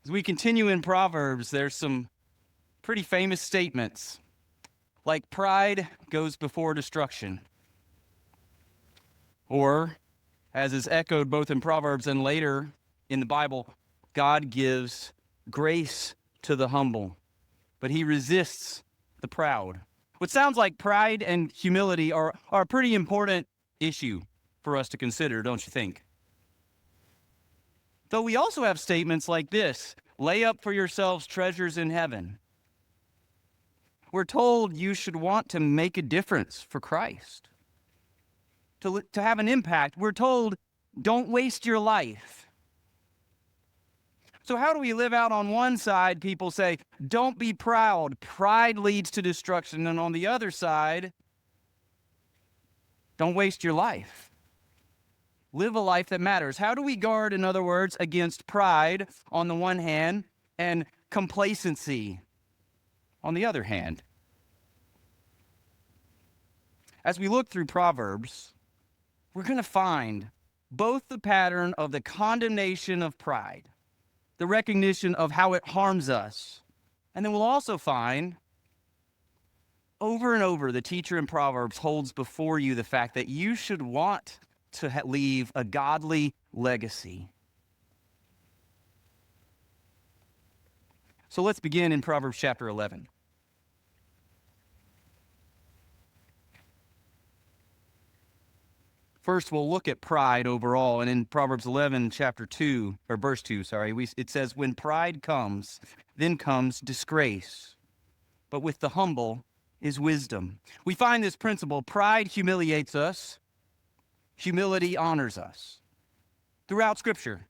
As we continue in Proverbs, there's some pretty famous statements, like pride goes before destruction, or, as is echoed both in Proverbs and later in the Bible, God gives grace to the humble, but he resists the proud. What sounds like pride and humility are a pretty important issue for us to consider, don't you think? Though we also have statements like this: lay up for yourselves treasures in heaven. We're told you should want to make a difference for Christ, to have an impact. We're told don't waste your life. So how do we live out? On one side, people say, don't be proud. Pride leads to destruction. And on the other side, don't waste your life. Live a life that matters. How do we guard, in other words, against pride on the one hand and complacency on the other hand? As we look through Proverbs, we're going to find both the pattern of the condemnation of pride, the recognition of how it harms us, and then we'll also find over and over the teacher in Proverbs holds before you the fact that you should want to leave a godly legacy. So let's begin in Proverbs chapter 11. First, we'll look at pride overall, and in Proverbs 11, chapter 2, or verse 2, it says, when pride comes, then comes disgrace, but with the humble is wisdom. We find this principle: pride humiliates us, humility honors us. Throughout Scripture,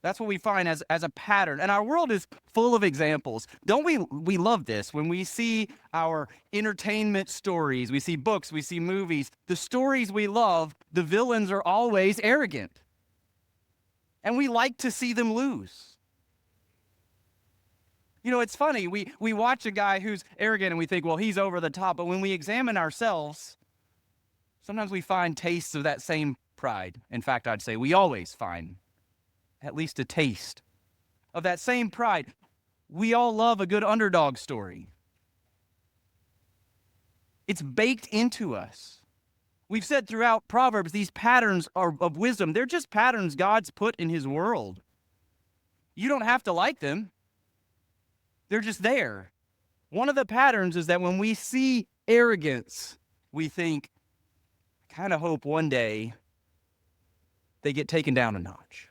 that's what we find as a pattern. And our world is full of examples. Don't we love this? When we see our entertainment stories, we see books, we see movies, the stories we love, the villains are always arrogant. And we like to see them lose. You know, it's funny. We watch a guy who's arrogant and we think, well, he's over the top. But when we examine ourselves, sometimes we find tastes of that same pride. In fact, I'd say we always find at least a taste of that same pride. We all love a good underdog story. It's baked into us. We've said throughout Proverbs, these patterns are of wisdom. They're just patterns God's put in his world. You don't have to like them. They're just there. One of the patterns is that when we see arrogance, we think, I kind of hope one day they get taken down a notch.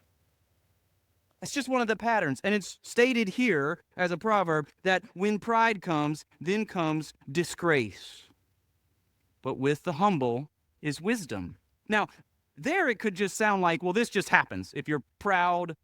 It's just one of the patterns. And it's stated here as a proverb that when pride comes, then comes disgrace. But with the humble is wisdom. Now, there it could just sound like, well, this just happens. If you're proud,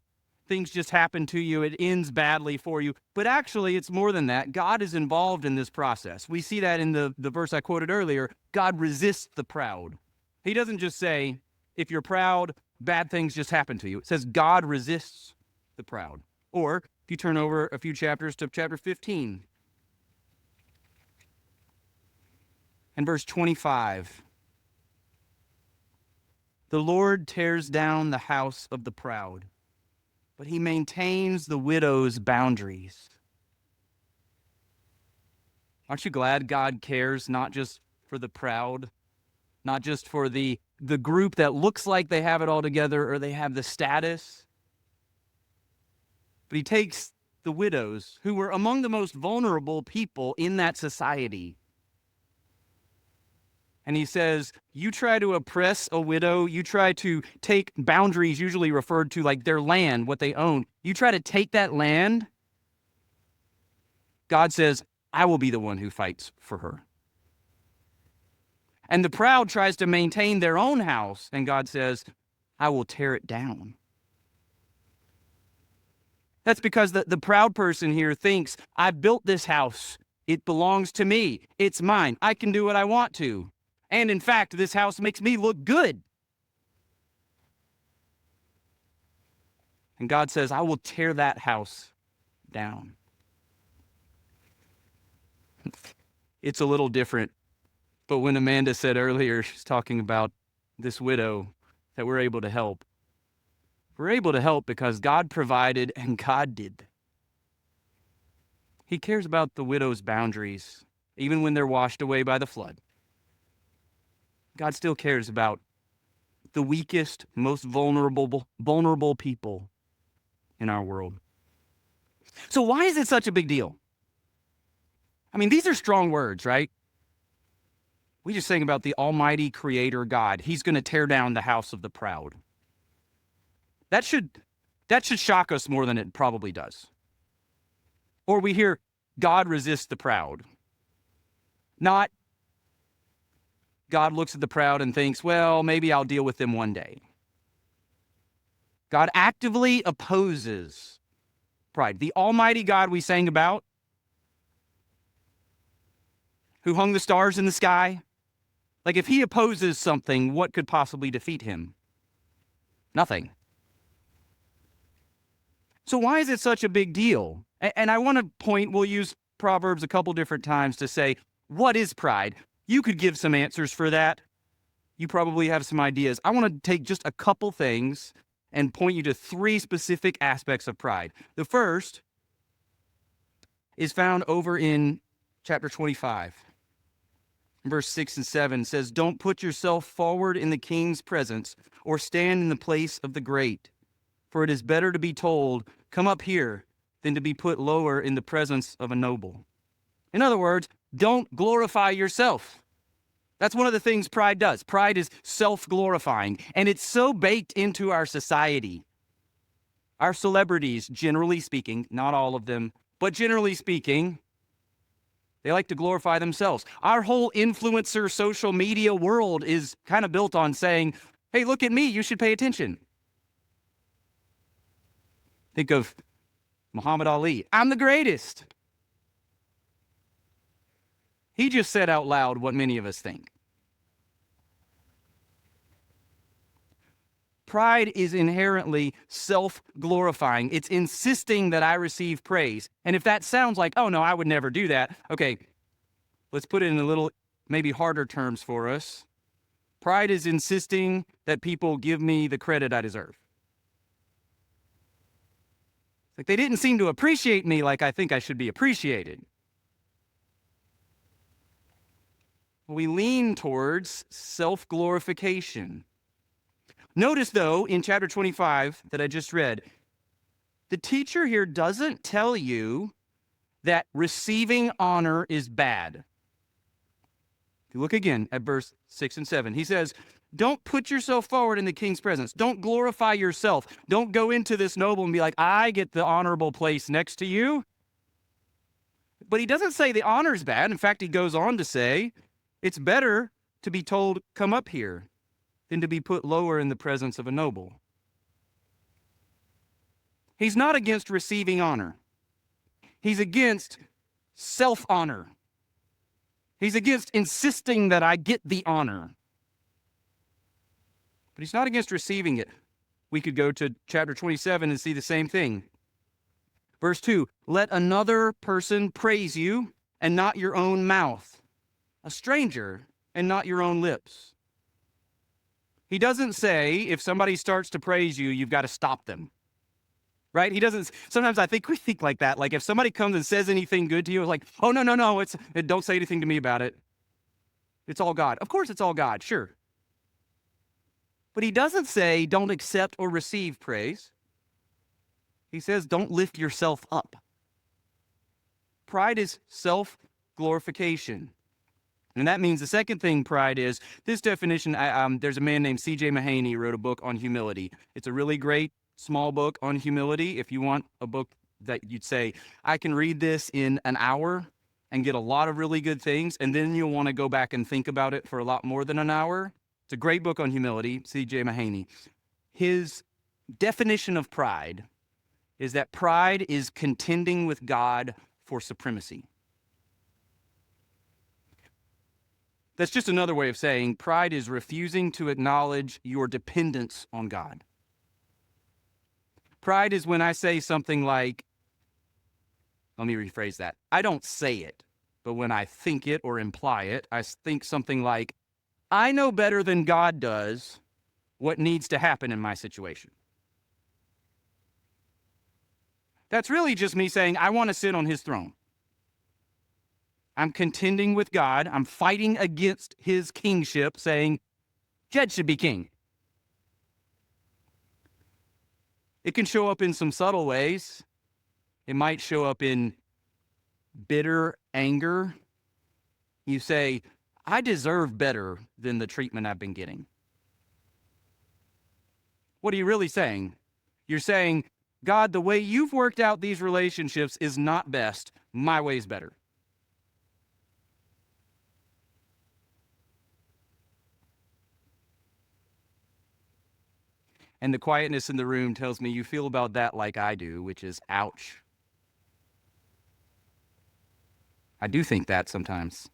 things just happen to you. It ends badly for you. But actually, it's more than that. God is involved in this process. We see that in the verse I quoted earlier. God resists the proud. He doesn't just say, if you're proud, bad things just happen to you. It says God resists the proud. Or if you turn over a few chapters to chapter 15 and verse 25, the Lord tears down the house of the proud, but he maintains the widow's boundaries. Aren't you glad God cares not just for the proud, not just for the group that looks like they have it all together or they have the status, but he takes the widows who were among the most vulnerable people in that society. And he says, you try to oppress a widow, you try to take boundaries usually referred to like their land, what they own. You try to take that land, God says, I will be the one who fights for her. And the proud tries to maintain their own house, and God says, I will tear it down. That's because the proud person here thinks, I built this house. It belongs to me. It's mine. I can do what I want to. And in fact, this house makes me look good. And God says, I will tear that house down. It's a little different. But when Amanda said earlier, she's talking about this widow that we're able to help. We're able to help because God provided and God did He cares about the widow's boundaries, even when they're washed away by the flood. God still cares about the weakest, most vulnerable people in our world. So why is it such a big deal? I mean, these are strong words, right? We just sang about the almighty creator God. He's going to tear down the house of the proud. That should shock us more than it probably does. Or we hear God resists the proud. Not God looks at the proud and thinks, well, maybe I'll deal with them one day. God actively opposes pride. The almighty God we sang about, who hung the stars in the sky, like if he opposes something, what could possibly defeat him? Nothing. So why is it such a big deal? And I want to point, we'll use Proverbs a couple different times to say, what is pride? You could give some answers for that. You probably have some ideas. I want to take just a couple things and point you to three specific aspects of pride. The first is found over in chapter 25. Verse 6 and 7 says, don't put yourself forward in the king's presence or stand in the place of the great. For it is better to be told, come up here, than to be put lower in the presence of a noble. In other words, don't glorify yourself. That's one of the things pride does. Pride is self-glorifying, and it's so baked into our society. Our celebrities, generally speaking, not all of them, but generally speaking, they like to glorify themselves. Our whole influencer social media world is kind of built on saying, hey, look at me, you should pay attention. Think of Muhammad Ali. I'm the greatest. He just said out loud what many of us think. Pride is inherently self-glorifying. It's insisting that I receive praise. And if that sounds like, oh no, I would never do that. Okay, let's put it in a little, maybe harder terms for us. Pride is insisting that people give me the credit I deserve. Like they didn't seem to appreciate me like I think I should be appreciated. We lean towards self-glorification. Notice, though, in chapter 25 that I just read, the teacher here doesn't tell you that receiving honor is bad. If you look again at verse 6 and 7, he says, don't put yourself forward in the king's presence. Don't glorify yourself. Don't go into this noble and be like, I get the honorable place next to you. But he doesn't say the honor is bad. In fact, he goes on to say, it's better to be told, come up here, than to be put lower in the presence of a noble. He's not against receiving honor. He's against self-honor. He's against insisting that I get the honor. But he's not against receiving it. We could go to chapter 27 and see the same thing. Verse 2, let another person praise you and not your own mouth, a stranger and not your own lips. He doesn't say if somebody starts to praise you, you've got to stop them. Right? He doesn't. Sometimes I think we think like that. Like if somebody comes and says anything good to you, it's like, oh, no, don't say anything to me about it. It's all God. Of course it's all God, sure. But he doesn't say don't accept or receive praise. He says don't lift yourself up. Pride is self-glorification. And that means the second thing pride is, this definition, there's a man named C.J. Mahaney who wrote a book on humility. It's a really great small book on humility. If you want a book that you'd say, I can read this in an hour and get a lot of really good things, and then you'll want to go back and think about it for a lot more than an hour. It's a great book on humility, C.J. Mahaney. His definition of pride is that pride is contending with God for supremacy. That's just another way of saying pride is refusing to acknowledge your dependence on God. Pride is when I say something like, let me rephrase that. I don't say it, but when I think it or imply it, I think something like, I know better than God does what needs to happen in my situation. That's really just me saying, I want to sit on his throne. I'm contending with God. I'm fighting against his kingship, saying, Jed should be king. It can show up in some subtle ways. It might show up in bitter anger. You say, I deserve better than the treatment I've been getting. What are you really saying? You're saying, God, the way you've worked out these relationships is not best. My way's better. And the quietness in the room tells me you feel about that like I do, which is ouch. I do think that sometimes.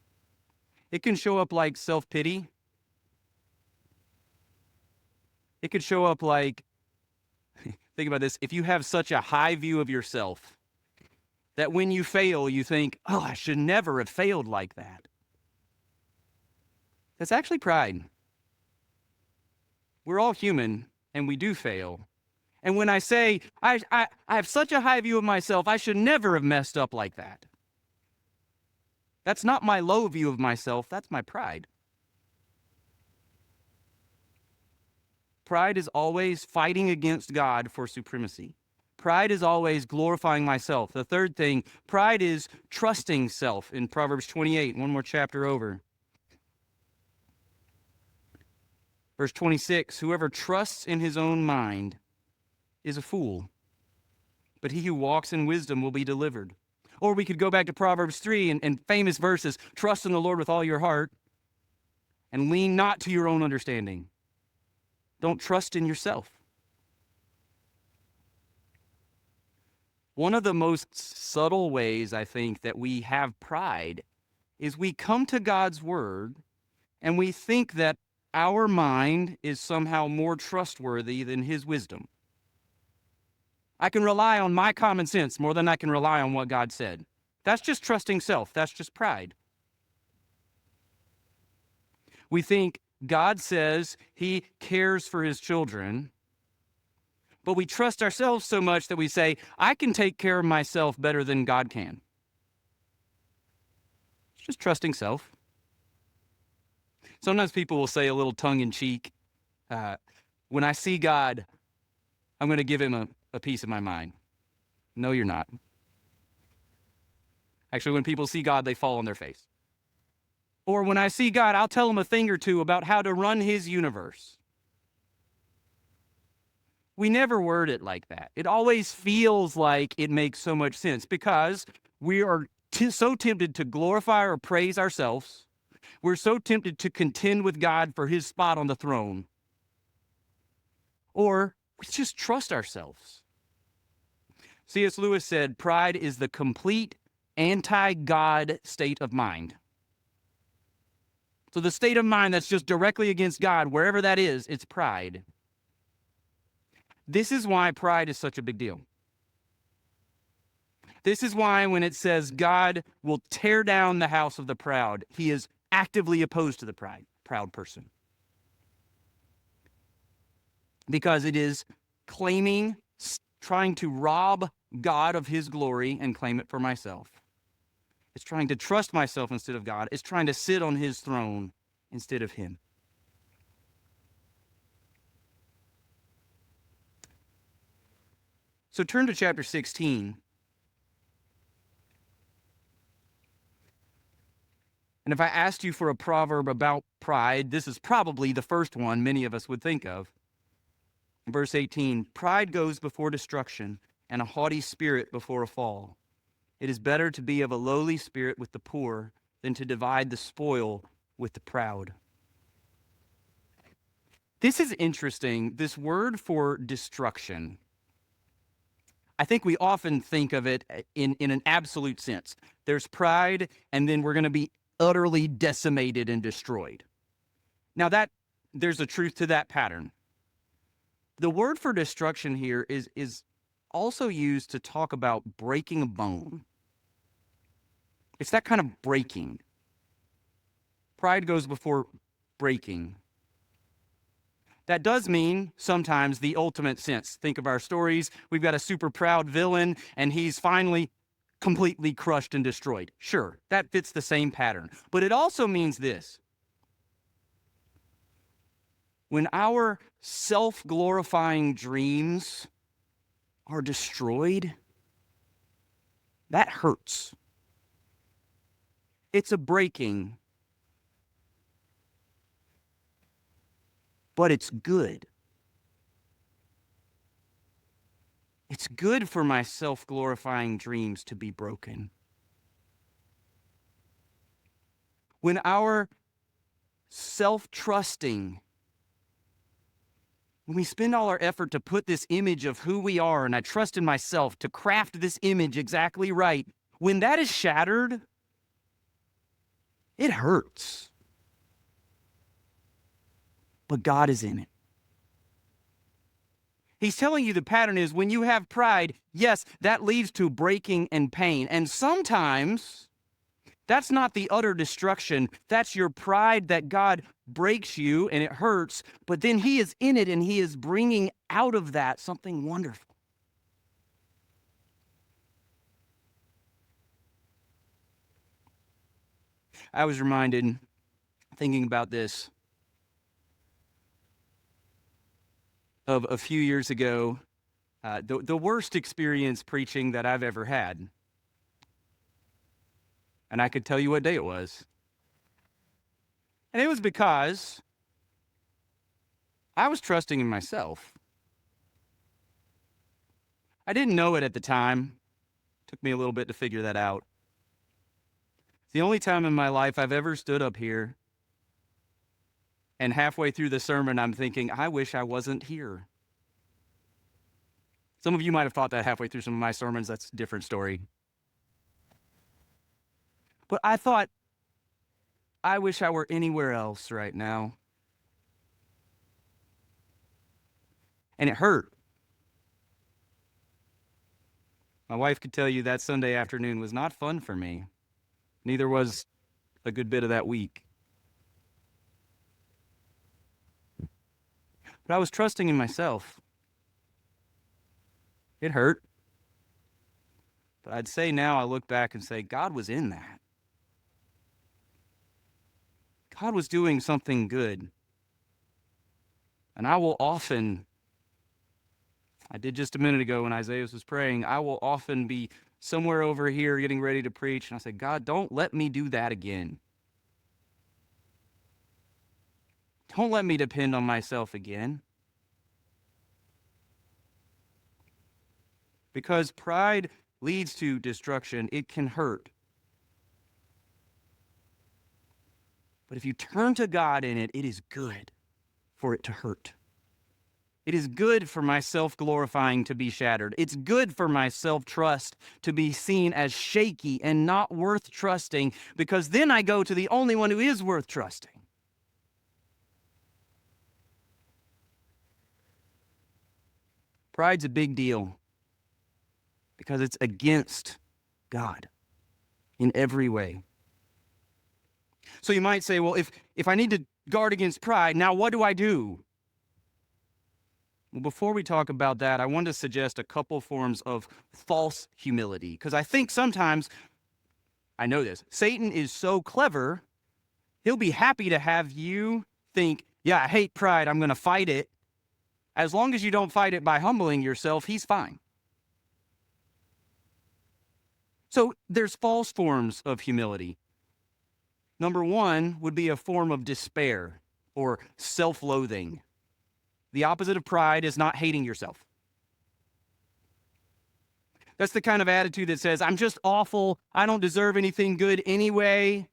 It can show up like self-pity. It could show up like, think about this, if you have such a high view of yourself that when you fail, you think, oh, I should never have failed like that. That's actually pride. We're all human, and we do fail. And when I say, I have such a high view of myself, I should never have messed up like that. That's not my low view of myself, that's my pride. Pride is always fighting against God for supremacy. Pride is always glorifying myself. The third thing, pride is trusting self in Proverbs 28, one more chapter over. Verse 26, whoever trusts in his own mind is a fool, but he who walks in wisdom will be delivered. Or we could go back to Proverbs 3 and famous verses, trust in the Lord with all your heart and lean not to your own understanding. Don't trust in yourself. One of the most subtle ways I think that we have pride is we come to God's word and we think that our mind is somehow more trustworthy than his wisdom. I can rely on my common sense more than I can rely on what God said. That's just trusting self. That's just pride. We think God says he cares for his children, but we trust ourselves so much that we say, I can take care of myself better than God can. It's just trusting self. Sometimes people will say a little tongue-in-cheek, when I see God, I'm going to give him a piece of my mind. No, you're not. Actually, when people see God, they fall on their face. Or when I see God, I'll tell him a thing or two about how to run his universe. We never word it like that. It always feels like it makes so much sense because we are so tempted to glorify or praise ourselves. We're so tempted to contend with God for his spot on the throne. Or we just trust ourselves. C.S. Lewis said, pride is the complete anti-God state of mind. So the state of mind that's just directly against God, wherever that is, it's pride. This is why pride is such a big deal. This is why when it says God will tear down the house of the proud, he is actively opposed to the proud person. Because it is claiming, trying to rob God of his glory and claim it for myself. It's trying to trust myself instead of God. It's trying to sit on his throne instead of him. So turn to chapter 16. And if I asked you for a proverb about pride, this is probably the first one many of us would think of. Verse 18, pride goes before destruction, and a haughty spirit before a fall. It is better to be of a lowly spirit with the poor than to divide the spoil with the proud. This is interesting, this word for destruction. I think we often think of it in an absolute sense. There's pride, and then we're going to be utterly decimated and destroyed. Now there's a truth to that pattern. The word for destruction here is also used to talk about breaking a bone. It's that kind of breaking. Pride goes before breaking. That does mean sometimes the ultimate sense. Think of our stories. We've got a super proud villain, and he's finally completely crushed and destroyed. Sure, that fits the same pattern. But it also means this. When our self-glorifying dreams are destroyed, that hurts. It's a breaking, but it's good. It's good for my self-glorifying dreams to be broken. When our self-trusting, when we spend all our effort to put this image of who we are, and I trust in myself to craft this image exactly right, when that is shattered, it hurts. But God is in it. He's telling you the pattern is when you have pride, yes, that leads to breaking and pain. And sometimes that's not the utter destruction. That's your pride that God breaks you and it hurts, but then He is in it and He is bringing out of that something wonderful. I was reminded, thinking about this, of a few years ago, the worst experience preaching that I've ever had. And I could tell you what day it was. And it was because I was trusting in myself. I didn't know it at the time. It took me a little bit to figure that out. It's the only time in my life I've ever stood up here and halfway through the sermon I'm thinking, I wish I wasn't here. Some of you might have thought that halfway through some of my sermons. That's a different story. But I thought, I wish I were anywhere else right now. And it hurt. My wife could tell you that Sunday afternoon was not fun for me. Neither was a good bit of that week. But I was trusting in myself. It hurt. But I'd say now I look back and say, God was in that. God was doing something good. And I will often, I did just a minute ago when Isaiah was praying, I will often be somewhere over here getting ready to preach, and I say, God, don't let me do that again. Don't let me depend on myself again. Because pride leads to destruction. It can hurt. But if you turn to God in it, it is good for it to hurt. It is good for my self-glorifying to be shattered. It's good for my self-trust to be seen as shaky and not worth trusting, because then I go to the only one who is worth trusting. Pride's a big deal because it's against God in every way. So you might say, well, if I need to guard against pride, now what do I do? Well, before we talk about that, I want to suggest a couple forms of false humility, because I think sometimes, I know this, Satan is so clever, he'll be happy to have you think, yeah, I hate pride, I'm going to fight it. As long as you don't fight it by humbling yourself, he's fine. So there's false forms of humility. Number one would be a form of despair or self-loathing. The opposite of pride is not hating yourself. That's the kind of attitude that says, I'm just awful, I don't deserve anything good anyway,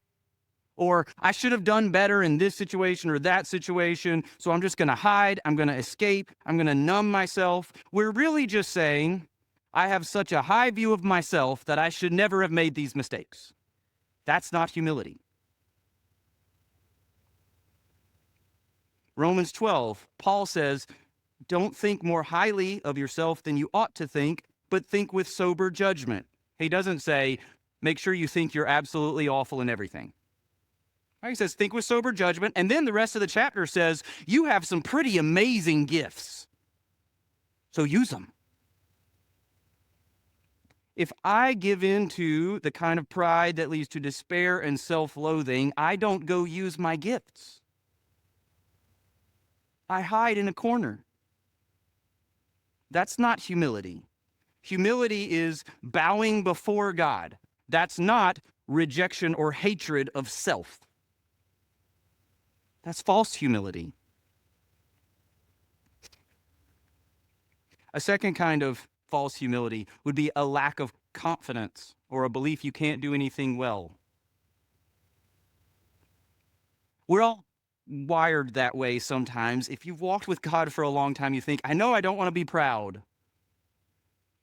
or I should have done better in this situation or that situation, so I'm just going to hide, I'm going to escape, I'm going to numb myself. We're really just saying, I have such a high view of myself that I should never have made these mistakes. That's not humility. Romans 12, Paul says, don't think more highly of yourself than you ought to think, but think with sober judgment. He doesn't say, make sure you think you're absolutely awful in everything. He says, think with sober judgment. And then the rest of the chapter says, you have some pretty amazing gifts. So use them. if I give in to the kind of pride that leads to despair and self-loathing, I don't go use my gifts. I hide in a corner. That's not humility. Humility is bowing before God. That's not rejection or hatred of self. That's false humility. A second kind of false humility would be a lack of confidence or a belief you can't do anything well. We're all wired that way sometimes. If you've walked with God for a long time, you think, I know I don't want to be proud.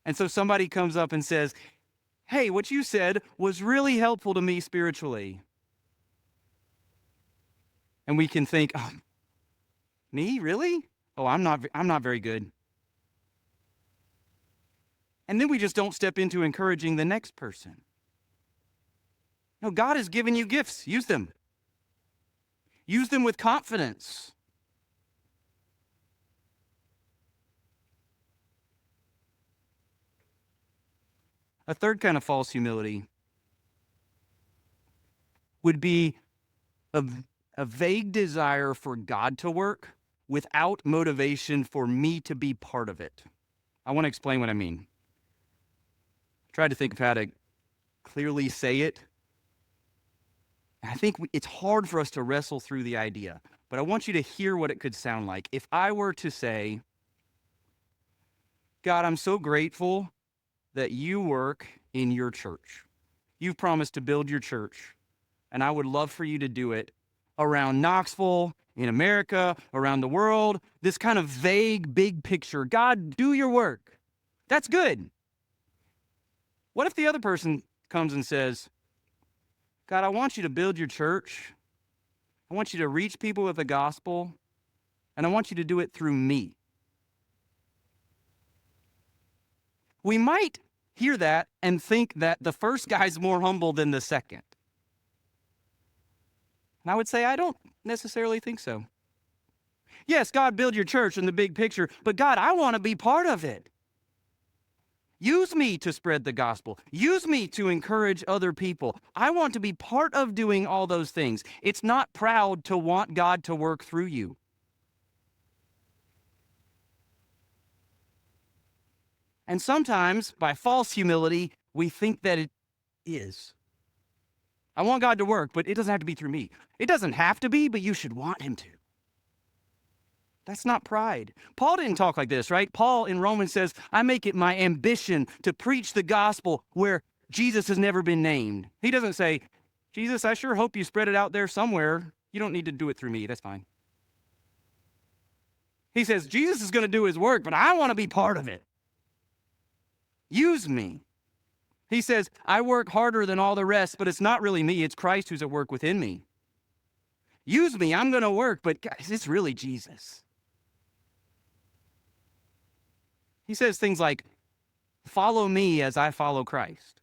And so somebody comes up and says, hey, what you said was really helpful to me spiritually. And we can think, oh, me, really? Oh, I'm not very good. And then we just don't step into encouraging the next person. No, God has given you gifts. Use them. Use them with confidence. A third kind of false humility would be a vague desire for God to work without motivation for me to be part of it. I want to explain what I mean. I tried to think of how to clearly say it. I think it's hard for us to wrestle through the idea, but I want you to hear what it could sound like. If I were to say, God, I'm so grateful that you work in your church. You've promised to build your church, and I would love for you to do it around Knoxville, in America, around the world, this kind of vague, big picture. God, do your work. That's good. What if the other person comes and says, God, I want you to build your church. I want you to reach people with the gospel, and I want you to do it through me. We might hear that and think that the first guy's more humble than the second. And I would say, I don't necessarily think so. Yes, God, build your church in the big picture, but God, I want to be part of it. Use me to spread the gospel. Use me to encourage other people. I want to be part of doing all those things. It's not proud to want God to work through you. And sometimes, by false humility, we think that it is. I want God to work, but it doesn't have to be through me. It doesn't have to be, but you should want him to. That's not pride. Paul didn't talk like this, right? Paul in Romans says, I make it my ambition to preach the gospel where Jesus has never been named. He doesn't say, Jesus, I sure hope you spread it out there somewhere. You don't need to do it through me. That's fine. He says, Jesus is going to do his work, but I want to be part of it. Use me. He says, I work harder than all the rest, but it's not really me. It's Christ who's at work within me. Use me. I'm going to work, but guys, it's really Jesus. He says things like, follow me as I follow Christ.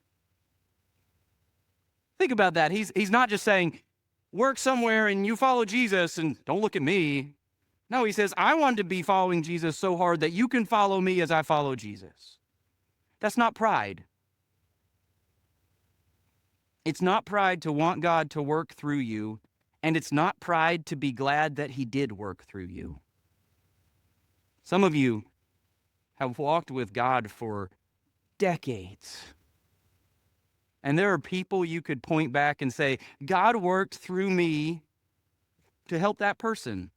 Think about that. He's not just saying, work somewhere and you follow Jesus and don't look at me. No, he says, I want to be following Jesus so hard that you can follow me as I follow Jesus. That's not pride. It's not pride to want God to work through you, and it's not pride to be glad that he did work through you. Some of you have walked with God for decades. And there are people you could point back and say, God worked through me to help that person.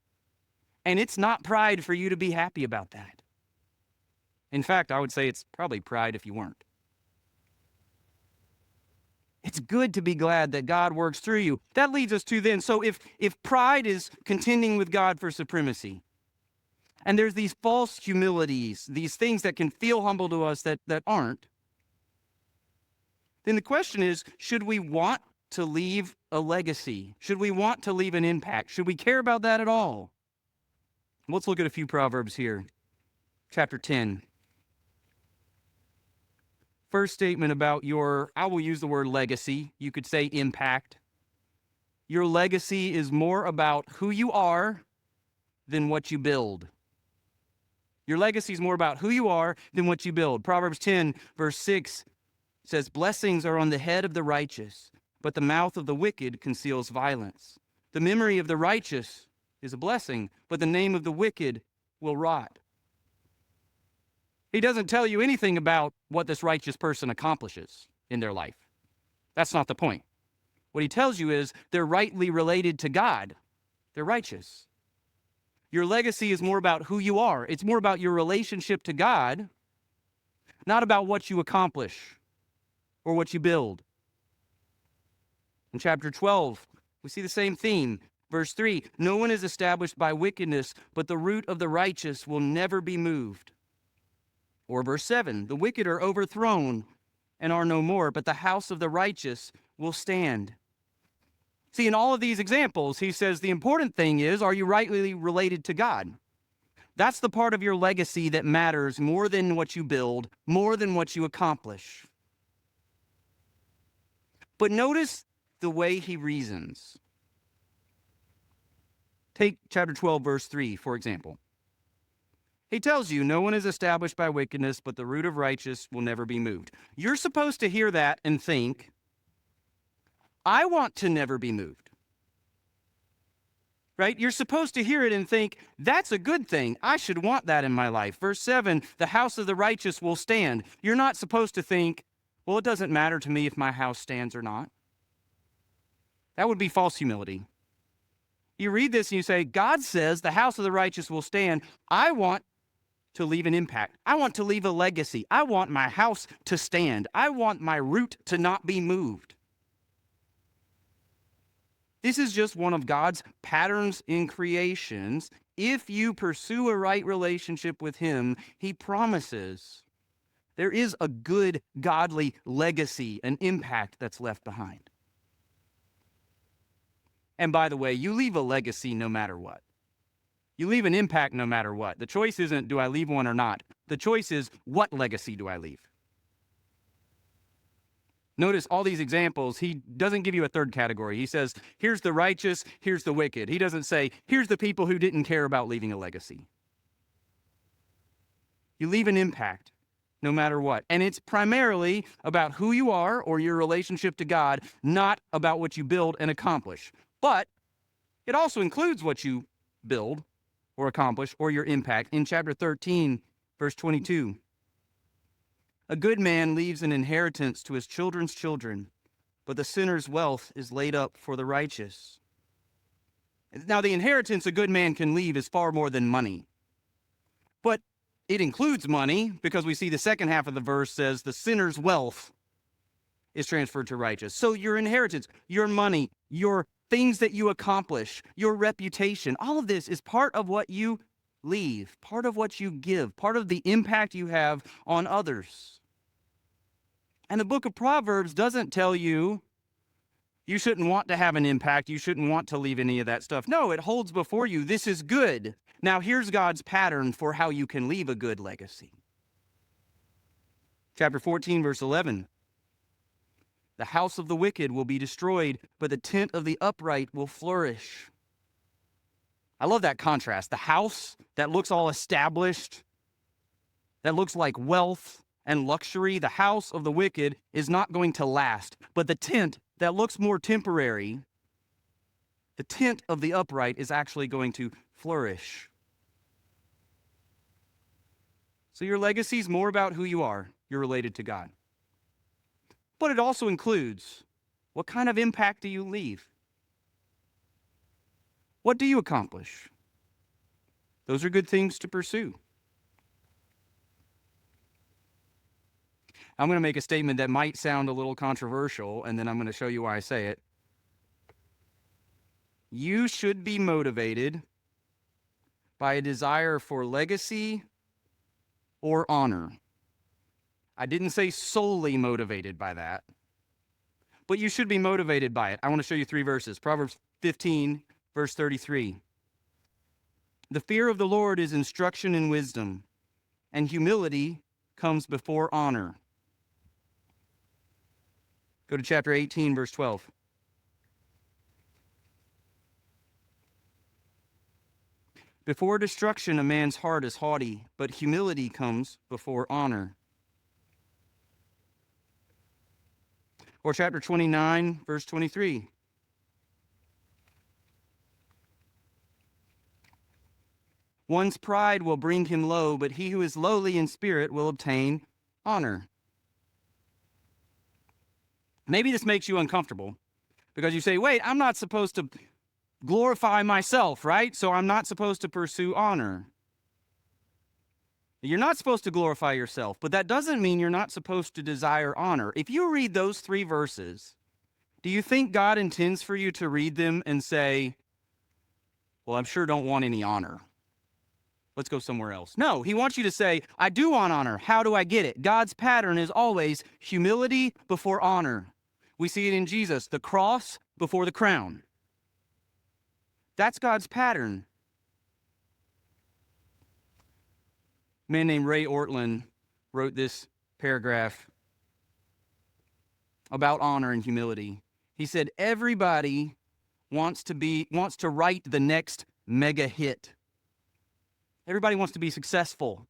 And it's not pride for you to be happy about that. In fact, I would say it's probably pride if you weren't. It's good to be glad that God works through you. That leads us to then, so if pride is contending with God for supremacy, and there's these false humilities, these things that can feel humble to us that aren't, then the question is, should we want to leave a legacy? Should we want to leave an impact? Should we care about that at all? Let's look at a few Proverbs here. Chapter 10. First statement about I will use the word legacy. You could say impact. Your legacy is more about who you are than what you build. Your legacy is more about who you are than what you build. Proverbs 10, verse 6 says, blessings are on the head of the righteous, but the mouth of the wicked conceals violence. The memory of the righteous is a blessing, but the name of the wicked will rot. He doesn't tell you anything about what this righteous person accomplishes in their life. That's not the point. What he tells you is they're rightly related to God. They're righteous. Your legacy is more about who you are. It's more about your relationship to God, not about what you accomplish or what you build. In chapter 12, we see the same theme. Verse 3, no one is established by wickedness, but the root of the righteous will never be moved. Or verse 7, the wicked are overthrown and are no more, but the house of the righteous will stand. See, in all of these examples, he says the important thing is, are you rightly related to God? That's the part of your legacy that matters more than what you build, more than what you accomplish. But notice the way he reasons. Take chapter 12, verse 3, for example. He tells you, no one is established by wickedness, but the root of righteous will never be moved. You're supposed to hear that and think, I want to never be moved. Right? You're supposed to hear it and think, that's a good thing. I should want that in my life. Verse 7, the house of the righteous will stand. You're not supposed to think, well, it doesn't matter to me if my house stands or not. That would be false humility. You read this and you say, God says the house of the righteous will stand. I want to leave an impact. I want to leave a legacy. I want my house to stand. I want my root to not be moved. This is just one of God's patterns in creations. If you pursue a right relationship with him, he promises there is a good, godly legacy, an impact that's left behind. And by the way, you leave a legacy no matter what. You leave an impact no matter what. The choice isn't, do I leave one or not? The choice is, what legacy do I leave? Notice all these examples, he doesn't give you a third category. He says, here's the righteous, here's the wicked. He doesn't say, here's the people who didn't care about leaving a legacy. You leave an impact no matter what. And it's primarily about who you are or your relationship to God, not about what you build and accomplish. But it also includes what you build or accomplish or your impact. In chapter 13, verse 22, a good man leaves an inheritance to his children's children, but the sinner's wealth is laid up for the righteous. Now, the inheritance a good man can leave is far more than money. But it includes money because we see the second half of the verse says the sinner's wealth is transferred to righteous. So your inheritance, your money, your things that you accomplish, your reputation, all of this is part of what you leave, part of what you give, part of the impact you have on others. And the book of Proverbs doesn't tell you you shouldn't want to have an impact, you shouldn't want to leave any of that stuff. No, it holds before you, this is good. Now here's God's pattern for how you can leave a good legacy. Chapter 14, verse 11. The house of the wicked will be destroyed, but the tent of the upright will flourish. I love that contrast. The house that looks all established, that looks like wealth and luxury, the house of the wicked is not going to last. But the tent that looks more temporary, the tent of the upright is actually going to flourish. So your legacy is more about who you are. You're related to God. But it also includes, what kind of impact do you leave? What do you accomplish? Those are good things to pursue. I'm going to make a statement that might sound a little controversial, and then I'm going to show you why I say it. You should be motivated by a desire for legacy or honor. I didn't say solely motivated by that, but you should be motivated by it. I want to show you 3 verses. Proverbs 15, verse 33. The fear of the Lord is instruction in wisdom, and humility comes before honor. Go to chapter 18, verse 12. Before destruction, a man's heart is haughty, but humility comes before honor. Or chapter 29, verse 23. One's pride will bring him low, but he who is lowly in spirit will obtain honor. Maybe this makes you uncomfortable because you say, wait, I'm not supposed to glorify myself, right? So I'm not supposed to pursue honor. You're not supposed to glorify yourself, but that doesn't mean you're not supposed to desire honor. If you read those 3 verses, do you think God intends for you to read them and say, well, I'm sure don't want any honor. Let's go somewhere else. No, he wants you to say, I do want honor. How do I get it? God's pattern is always humility before honor. We see it in Jesus, the cross before the crown. That's God's pattern. A man named Ray Ortlund wrote this paragraph about honor and humility. He said, everybody wants to write the next mega hit. Everybody wants to be successful.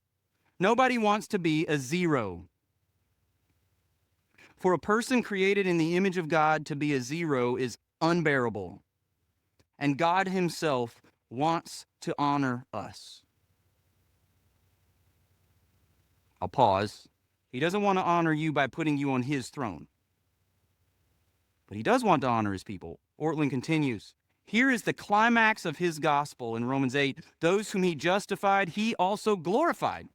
Nobody wants to be a zero. For a person created in the image of God to be a zero is unbearable. And God himself wants to honor us. I'll pause. He doesn't want to honor you by putting you on his throne. But he does want to honor his people. Ortlund continues. Here is the climax of his gospel in Romans 8. Those whom he justified, he also glorified.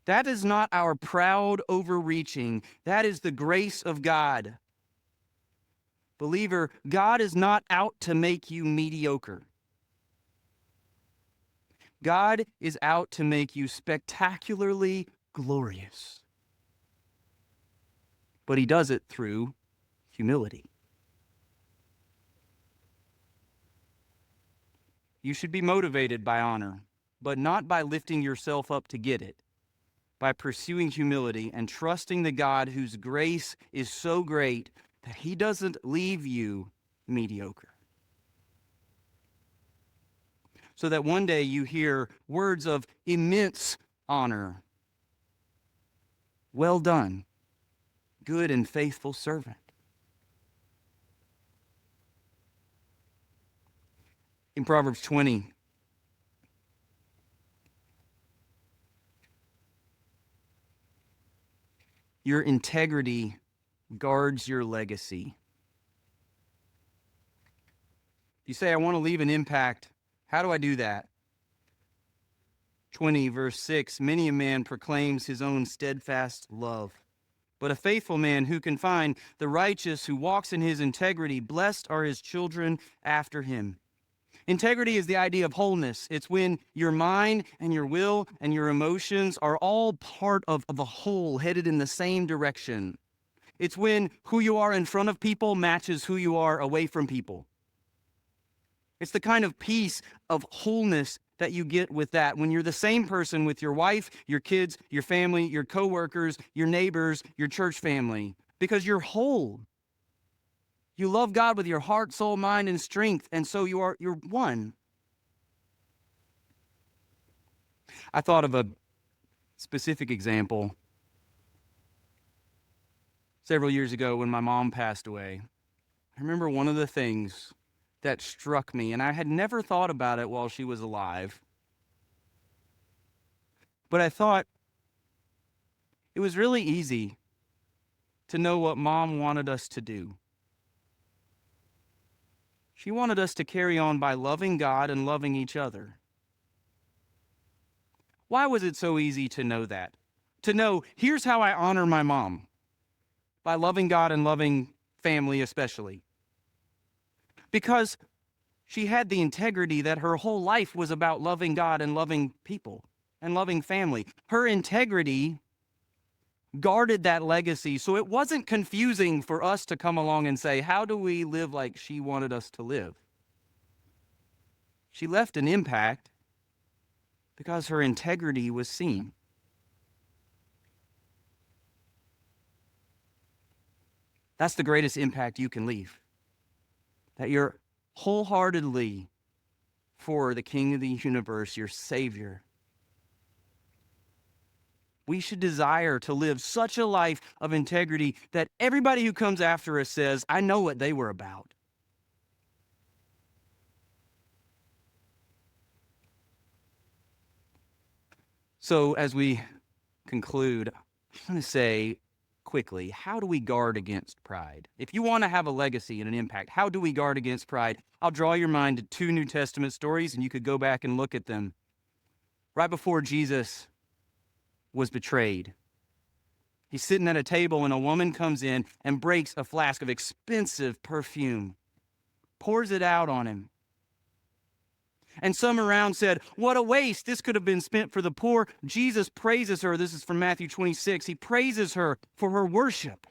That is not our proud overreaching. That is the grace of God. Believer, God is not out to make you mediocre. God is out to make you spectacularly glorious. But he does it through humility. You should be motivated by honor, but not by lifting yourself up to get it, by pursuing humility and trusting the God whose grace is so great that he doesn't leave you mediocre. So that one day you hear words of immense honor. Well done, good and faithful servant. In Proverbs 20, your integrity guards your legacy. You say, I want to leave an impact. How do I do that? 20, verse 6, many a man proclaims his own steadfast love. But a faithful man who can find? The righteous who walks in his integrity, blessed are his children after him. Integrity is the idea of wholeness. It's when your mind and your will and your emotions are all part of a whole, headed in the same direction. It's when who you are in front of people matches who you are away from people. It's the kind of peace of wholeness that you get with that when you're the same person with your wife, your kids, your family, your coworkers, your neighbors, your church family, because you're whole. You love God with your heart, soul, mind, and strength, and so you're one. I thought of a specific example several years ago when my mom passed away. I remember one of the things that struck me, and I had never thought about it while she was alive, but I thought it was really easy to know what Mom wanted us to do. She wanted us to carry on by loving God and loving each other. Why was it so easy to know that? To know, here's how I honor my mom, by loving God and loving family especially. Because she had the integrity that her whole life was about loving God and loving people and loving family. Her integrity guarded that legacy, so it wasn't confusing for us to come along and say, how do we live like she wanted us to live? She left an impact because her integrity was seen. That's the greatest impact you can leave. That you're wholeheartedly for the King of the universe, your Savior. We should desire to live such a life of integrity that everybody who comes after us says, I know what they were about. So as we conclude, I'm going to say quickly, how do we guard against pride? If you want to have a legacy and an impact, how do we guard against pride? I'll draw your mind to 2 New Testament stories, and you could go back and look at them. Right before Jesus was betrayed, he's sitting at a table, and a woman comes in and breaks a flask of expensive perfume, pours it out on him. And some around said, what a waste. This could have been spent for the poor. Jesus praises her. This is from Matthew 26. He praises her for her worship.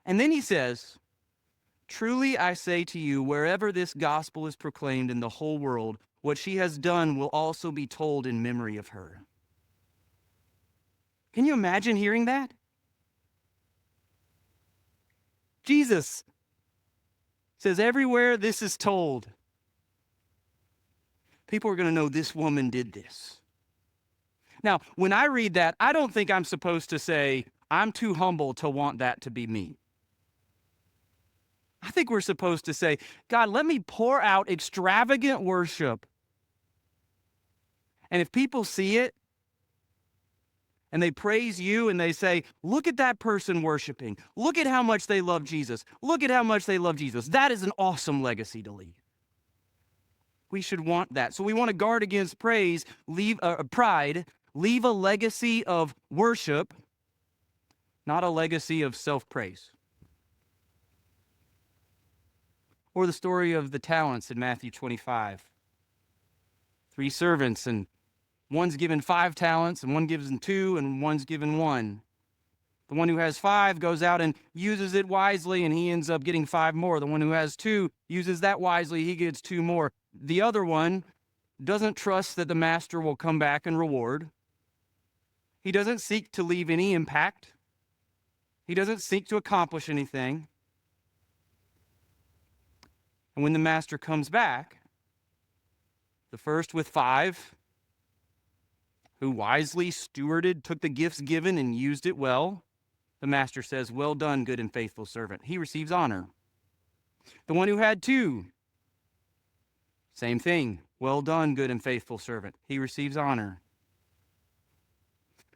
And then he says, truly I say to you, wherever this gospel is proclaimed in the whole world, what she has done will also be told in memory of her. Can you imagine hearing that? Jesus says, everywhere this is told, people are going to know this woman did this. Now, when I read that, I don't think I'm supposed to say, I'm too humble to want that to be me. I think we're supposed to say, God, let me pour out extravagant worship. And if people see it, and they praise you and they say, look at that person worshiping. Look at how much they love Jesus. Look at how much they love Jesus. That is an awesome legacy to leave. We should want that. So we want to guard against pride, leave a legacy of worship, not a legacy of self-praise. Or the story of the talents in Matthew 25. 3 servants, and one's given 5 talents, and one gives them 2, and one's given 1. The one who has 5 goes out and uses it wisely, and he ends up getting 5 more. The one who has 2 uses that wisely, he gets 2 more. The other one doesn't trust that the master will come back and reward. He doesn't seek to leave any impact. He doesn't seek to accomplish anything. And when the master comes back, the first with 5, who wisely stewarded, took the gifts given and used it well, the master says, well done, good and faithful servant. He receives honor. The one who had 2, same thing. Well done, good and faithful servant. He receives honor.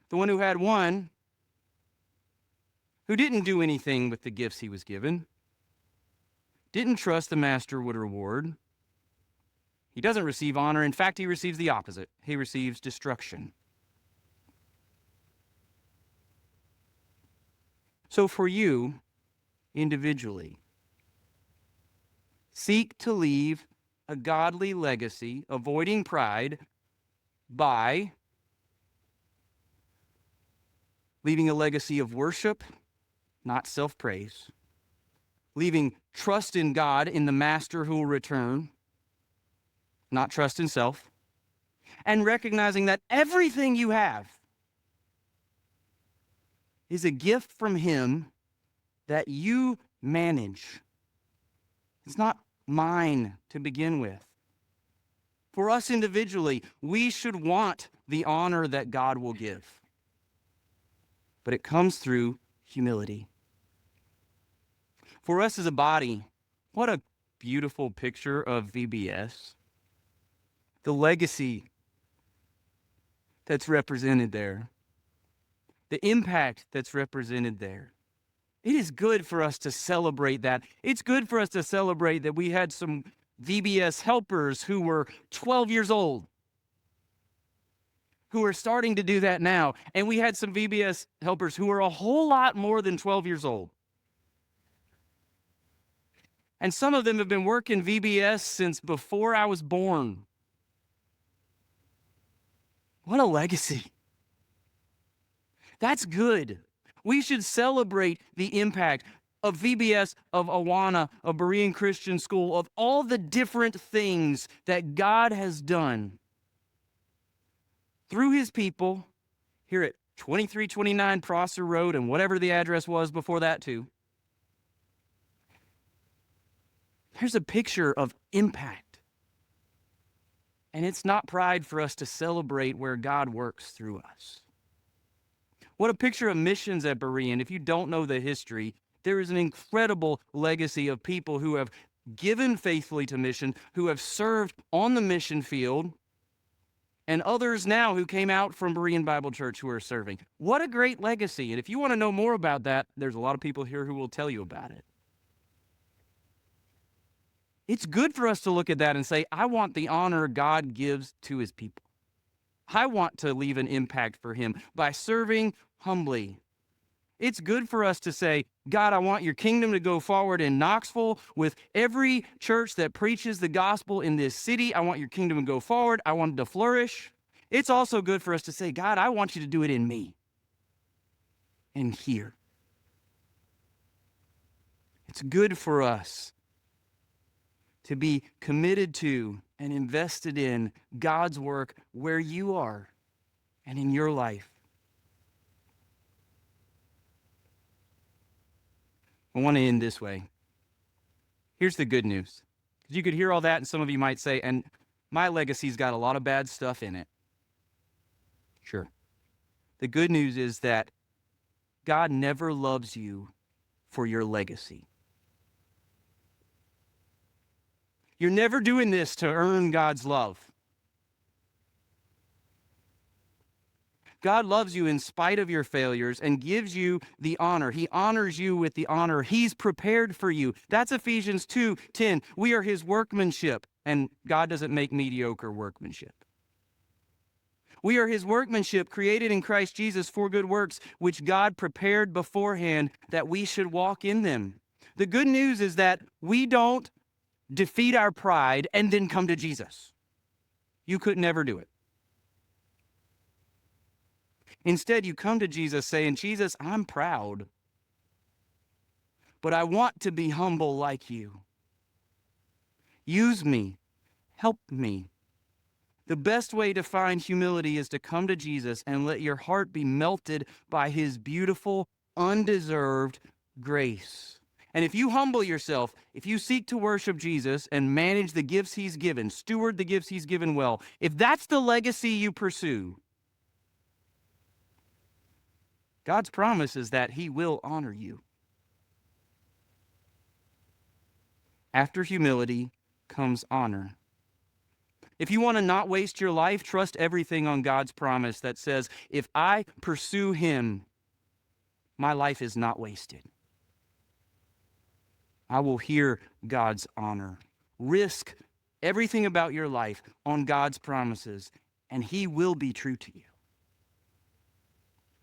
The one who had 1, who didn't do anything with the gifts he was given, didn't trust the master would reward, he doesn't receive honor. In fact, he receives the opposite. He receives destruction. So for you, individually, seek to leave a godly legacy, avoiding pride, by leaving a legacy of worship, not self-praise, leaving trust in God, in the master who will return, not trust in self, and recognizing that everything you have is a gift from him that you manage. It's not mine to begin with. For us individually, we should want the honor that God will give. But it comes through humility. For us as a body, what a beautiful picture of VBS. The legacy that's represented there. The impact that's represented there. It is good for us to celebrate that. It's good for us to celebrate that we had some VBS helpers who were 12 years old, who are starting to do that now. And we had some VBS helpers who are a whole lot more than 12 years old. And some of them have been working VBS since before I was born. What a legacy. That's good. We should celebrate the impact of VBS, of Awana, of Berean Christian School, of all the different things that God has done through his people here at 2329 Prosser Road and whatever the address was before that too. Here's a picture of impact. And it's not pride for us to celebrate where God works through us. What a picture of missions at Berean. If you don't know the history, there is an incredible legacy of people who have given faithfully to mission, who have served on the mission field, and others now who came out from Berean Bible Church who are serving. What a great legacy. And if you want to know more about that, there's a lot of people here who will tell you about it. It's good for us to look at that and say, I want the honor God gives to his people. I want to leave an impact for him by serving humbly. It's good for us to say, God, I want your kingdom to go forward in Knoxville with every church that preaches the gospel in this city. I want your kingdom to go forward. I want it to flourish. It's also good for us to say, God, I want you to do it in me and here. It's good for us to be committed to and invested in God's work where you are and in your life. I want to end this way. Here's the good news. You could hear all that, and some of you might say, and my legacy's got a lot of bad stuff in it. Sure. The good news is that God never loves you for your legacy. You're never doing this to earn God's love. God loves you in spite of your failures and gives you the honor. He honors you with the honor he's prepared for you. That's Ephesians 2:10. We are his workmanship, and God doesn't make mediocre workmanship. We are his workmanship, created in Christ Jesus for good works, which God prepared beforehand that we should walk in them. The good news is that we don't defeat our pride and then come to Jesus. You could never do it. Instead, you come to Jesus saying, Jesus, I'm proud, but I want to be humble like you. Use me. Help me. The best way to find humility is to come to Jesus and let your heart be melted by his beautiful, undeserved grace. And if you humble yourself, if you seek to worship Jesus and manage the gifts he's given, steward the gifts he's given well, if that's the legacy you pursue, God's promise is that he will honor you. After humility comes honor. If you want to not waste your life, trust everything on God's promise that says, if I pursue him, my life is not wasted. I will hear God's honor. Risk everything about your life on God's promises, and he will be true to you.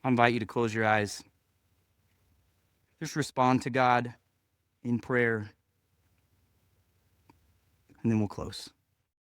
I invite you to close your eyes. Just respond to God in prayer, and then we'll close.